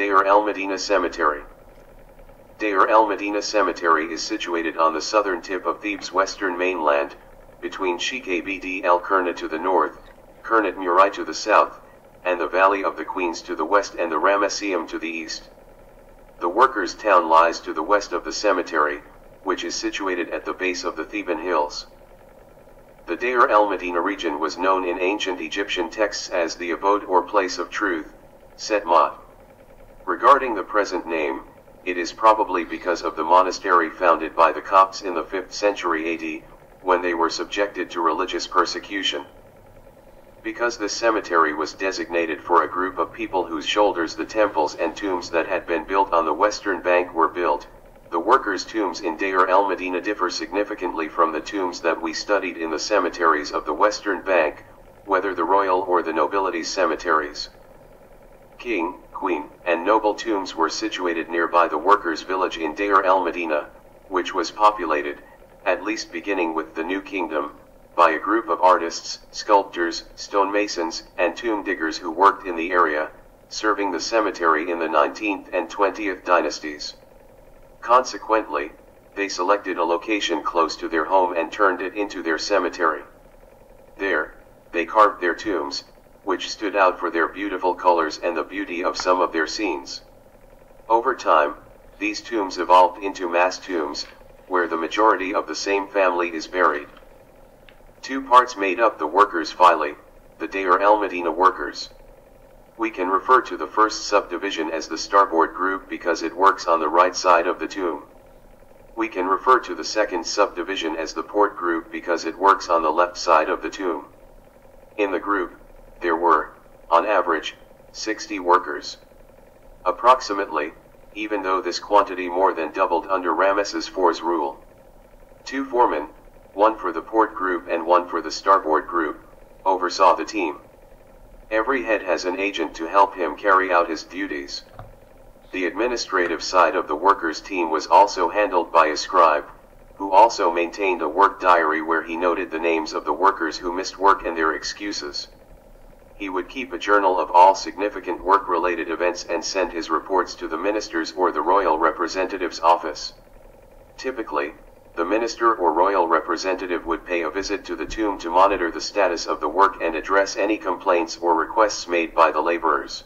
Deir el Medina Cemetery. Deir el Medina Cemetery is situated on the southern tip of Thebes' western mainland, between Sheikh Abd el-Qurna to the north, Qurnat Murai to the south, and the Valley of the Queens to the west and the Ramesseum to the east. The workers' town lies to the west of the cemetery, which is situated at the base of the Theban hills. The Deir el Medina region was known in ancient Egyptian texts as the abode or place of truth, Setmat. Regarding the present name, it is probably because of the monastery founded by the Copts in the 5th century AD, when they were subjected to religious persecution. Because this cemetery was designated for a group of people whose shoulders the temples and tombs that had been built on the western bank were built, the workers' tombs in Deir el Medina differ significantly from the tombs that we studied in the cemeteries of the western bank, whether the royal or the nobility's cemeteries. King, queen, and noble tombs were situated nearby the workers' village in Deir el Medina, which was populated, at least beginning with the New Kingdom, by a group of artists, sculptors, stonemasons, and tomb diggers who worked in the area, serving the cemetery in the 19th and 20th dynasties. Consequently, they selected a location close to their home and turned it into their cemetery. There, they carved their tombs, which stood out for their beautiful colors and the beauty of some of their scenes. Over time, these tombs evolved into mass tombs, where the majority of the same family is buried. Two parts made up the workers' phyle, the Deir el Medina workers. We can refer to the first subdivision as the starboard group because it works on the right side of the tomb. We can refer to the second subdivision as the port group because it works on the left side of the tomb. In the group, there were, on average, 60 workers. Approximately, even though this quantity more than doubled under Ramesses IV's rule. 2 foremen, one for the port group and one for the starboard group, oversaw the team. Every head has an agent to help him carry out his duties. The administrative side of the workers' team was also handled by a scribe, who also maintained a work diary where he noted the names of the workers who missed work and their excuses. He would keep a journal of all significant work-related events and send his reports to the minister's or the royal representative's office. Typically, the minister or royal representative would pay a visit to the tomb to monitor the status of the work and address any complaints or requests made by the laborers.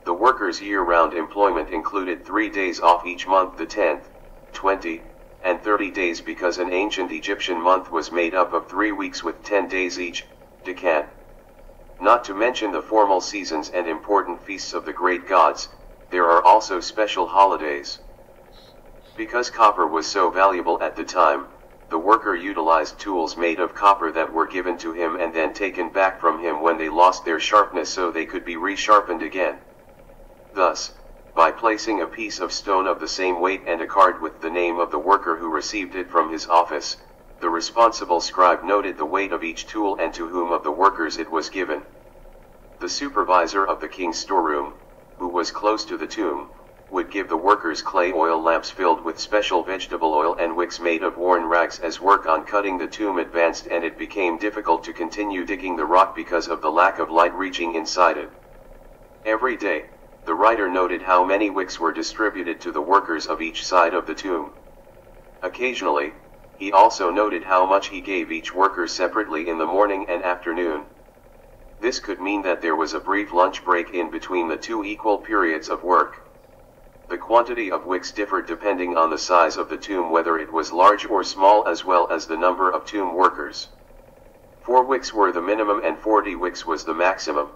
The workers' year-round employment included 3 days off each month, the 10th, 20, and 30 days, because an ancient Egyptian month was made up of 3 weeks with 10 days each, Decan. Not to mention the formal seasons and important feasts of the great gods, there are also special holidays. Because copper was so valuable at the time, the worker utilized tools made of copper that were given to him and then taken back from him when they lost their sharpness so they could be resharpened again. Thus, by placing a piece of stone of the same weight and a card with the name of the worker who received it from his office, the responsible scribe noted the weight of each tool and to whom of the workers it was given. The supervisor of the king's storeroom, who was close to the tomb, would give the workers clay oil lamps filled with special vegetable oil and wicks made of worn rags as work on cutting the tomb advanced and it became difficult to continue digging the rock because of the lack of light reaching inside it. Every day, the writer noted how many wicks were distributed to the workers of each side of the tomb. Occasionally, he also noted how much he gave each worker separately in the morning and afternoon. This could mean that there was a brief lunch break in between the 2 equal periods of work. The quantity of wicks differed depending on the size of the tomb, whether it was large or small, as well as the number of tomb workers. 4 wicks were the minimum and 40 wicks was the maximum.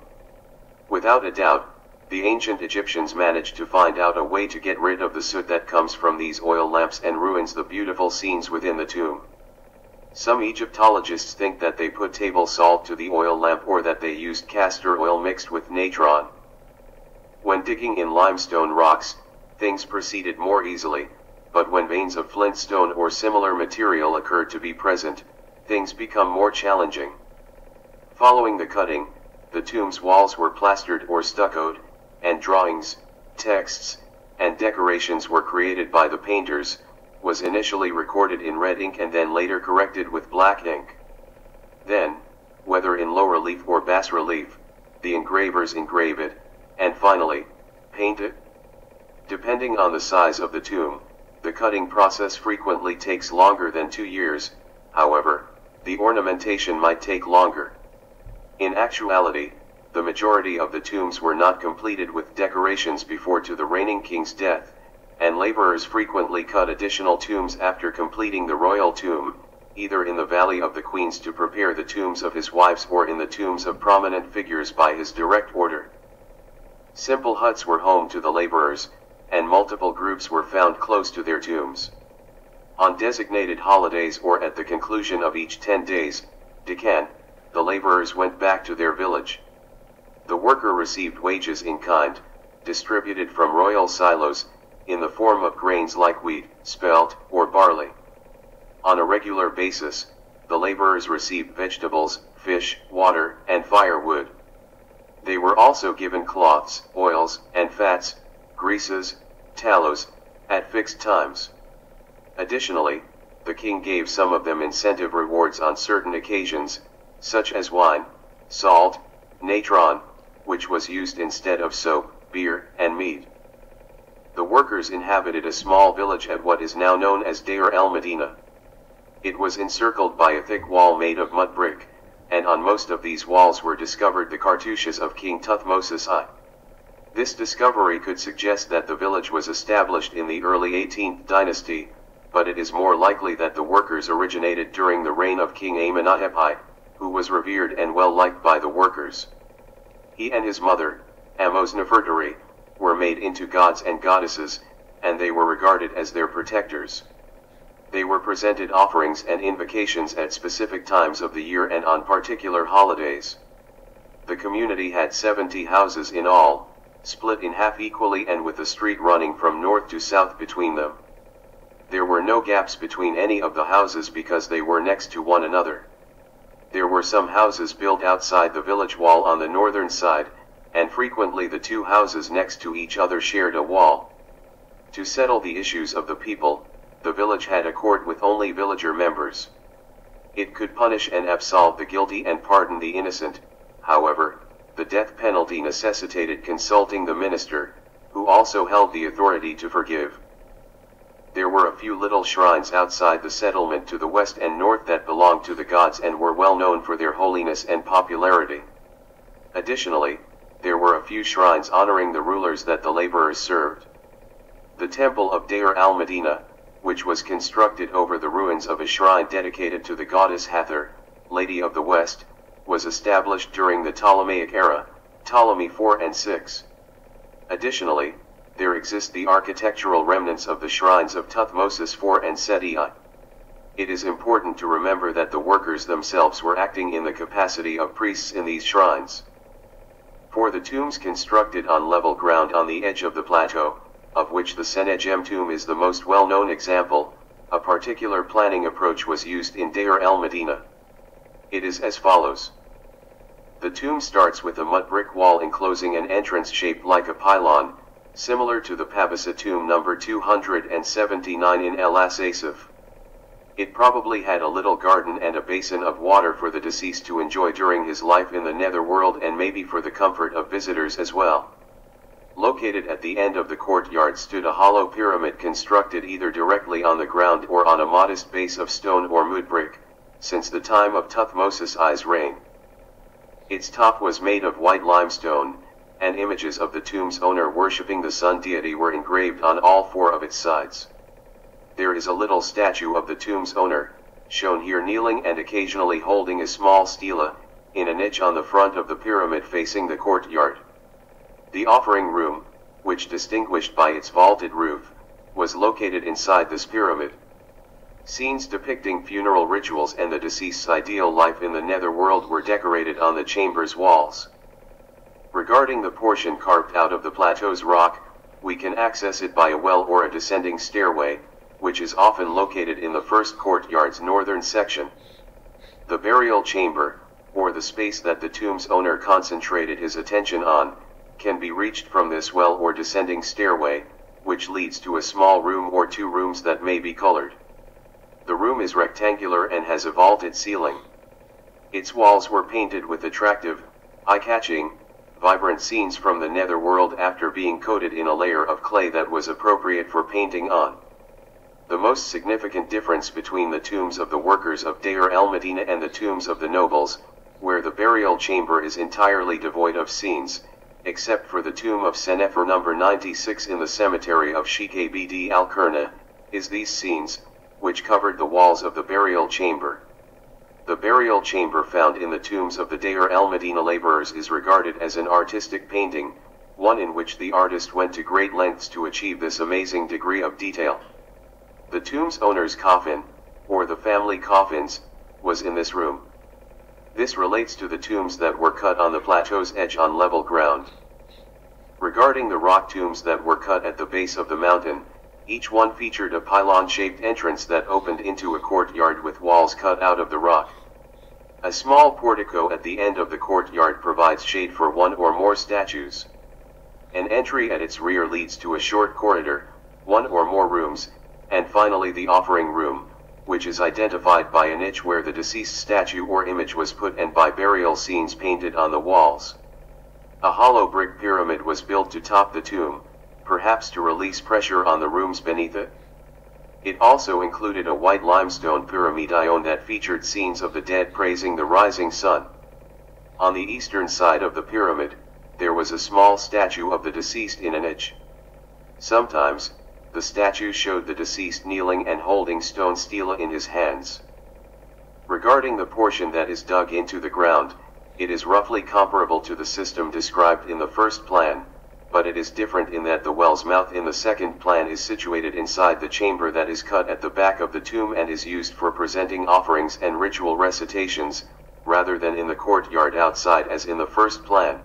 Without a doubt, the ancient Egyptians managed to find out a way to get rid of the soot that comes from these oil lamps and ruins the beautiful scenes within the tomb. Some Egyptologists think that they put table salt to the oil lamp or that they used castor oil mixed with natron. When digging in limestone rocks, things proceeded more easily, but when veins of flintstone or similar material occurred to be present, things become more challenging. Following the cutting, the tomb's walls were plastered or stuccoed, and drawings, texts, and decorations were created by the painters, was initially recorded in red ink and then later corrected with black ink. Then, whether in low relief or bas relief, the engravers engrave it, and finally, paint it, Depending on the size of the tomb, the cutting process frequently takes longer than 2 years, however, the ornamentation might take longer. In actuality, the majority of the tombs were not completed with decorations before to the reigning king's death, and laborers frequently cut additional tombs after completing the royal tomb, either in the Valley of the Queens to prepare the tombs of his wives or in the tombs of prominent figures by his direct order. Simple huts were home to the laborers, and multiple groups were found close to their tombs. On designated holidays or at the conclusion of each 10 days, decan, the laborers went back to their village. The worker received wages in kind, distributed from royal silos, in the form of grains like wheat, spelt, or barley. On a regular basis, the laborers received vegetables, fish, water, and firewood. They were also given cloths, oils, and fats, greases, tallows, at fixed times. Additionally, the king gave some of them incentive rewards on certain occasions, such as wine, salt, natron, which was used instead of soap, beer, and meat. The workers inhabited a small village at what is now known as Deir el Medina. It was encircled by a thick wall made of mud brick, and on most of these walls were discovered the cartouches of King Thutmose I. This discovery could suggest that the village was established in the early 18th dynasty, but it is more likely that the workers originated during the reign of King Amenhotep I, who was revered and well liked by the workers. He and his mother, Amos Nefertari, were made into gods and goddesses, and they were regarded as their protectors. They were presented offerings and invocations at specific times of the year and on particular holidays. The community had 70 houses in all, split in half equally and with a street running from north to south between them. There were no gaps between any of the houses because they were next to one another. There were some houses built outside the village wall on the northern side, and frequently the two houses next to each other shared a wall. To settle the issues of the people, the village had a court with only villager members. It could punish and absolve the guilty and pardon the innocent. However, the death penalty necessitated consulting the minister, who also held the authority to forgive. There were a few little shrines outside the settlement to the west and north that belonged to the gods and were well known for their holiness and popularity. Additionally, there were a few shrines honoring the rulers that the laborers served. The temple of Deir el Medina, which was constructed over the ruins of a shrine dedicated to the goddess Hathor, Lady of the West, was established during the Ptolemaic era, Ptolemy IV and VI. Additionally, there exist the architectural remnants of the shrines of Thutmose IV and Seti I. It is important to remember that the workers themselves were acting in the capacity of priests in these shrines. For the tombs constructed on level ground on the edge of the plateau, of which the Senegem tomb is the most well-known example, a particular planning approach was used in Deir el Medina. It is as follows. The tomb starts with a mud brick wall enclosing an entrance shaped like a pylon, similar to the Pabasa tomb number 279 in El Asasif. It probably had a little garden and a basin of water for the deceased to enjoy during his life in the netherworld and maybe for the comfort of visitors as well. Located at the end of the courtyard stood a hollow pyramid constructed either directly on the ground or on a modest base of stone or mud brick, since the time of Thutmose I's reign. Its top was made of white limestone, and images of the tomb's owner worshipping the sun deity were engraved on all four of its sides. There is a little statue of the tomb's owner, shown here kneeling and occasionally holding a small stela, in a niche on the front of the pyramid facing the courtyard. The offering room, which distinguished by its vaulted roof, was located inside this pyramid. Scenes depicting funeral rituals and the deceased's ideal life in the netherworld were decorated on the chamber's walls. Regarding the portion carved out of the plateau's rock, we can access it by a well or a descending stairway, which is often located in the first courtyard's northern section. The burial chamber, or the space that the tomb's owner concentrated his attention on, can be reached from this well or descending stairway, which leads to a small room or two rooms that may be colored. The room is rectangular and has a vaulted ceiling. Its walls were painted with attractive, eye-catching, vibrant scenes from the netherworld after being coated in a layer of clay that was appropriate for painting on. The most significant difference between the tombs of the workers of Deir el Medina and the tombs of the nobles, where the burial chamber is entirely devoid of scenes, except for the tomb of Senefer number 96 in the cemetery of Sheikh al-Qurna, is these scenes, which covered the walls of the burial chamber. The burial chamber found in the tombs of the Deir el Medina laborers is regarded as an artistic painting, one in which the artist went to great lengths to achieve this amazing degree of detail. The tomb's owner's coffin, or the family coffins, was in this room. This relates to the tombs that were cut on the plateau's edge on level ground. Regarding the rock tombs that were cut at the base of the mountain, each one featured a pylon-shaped entrance that opened into a courtyard with walls cut out of the rock. A small portico at the end of the courtyard provides shade for one or more statues. An entry at its rear leads to a short corridor, one or more rooms, and finally the offering room, which is identified by a niche where the deceased statue or image was put and by burial scenes painted on the walls. A hollow brick pyramid was built to top the tomb, perhaps to release pressure on the rooms beneath it. It also included a white limestone pyramidion that featured scenes of the dead praising the rising sun. On the eastern side of the pyramid, there was a small statue of the deceased in a niche. Sometimes, the statue showed the deceased kneeling and holding stone stela in his hands. Regarding the portion that is dug into the ground, it is roughly comparable to the system described in the first plan, but it is different in that the well's mouth in the second plan is situated inside the chamber that is cut at the back of the tomb and is used for presenting offerings and ritual recitations, rather than in the courtyard outside as in the first plan.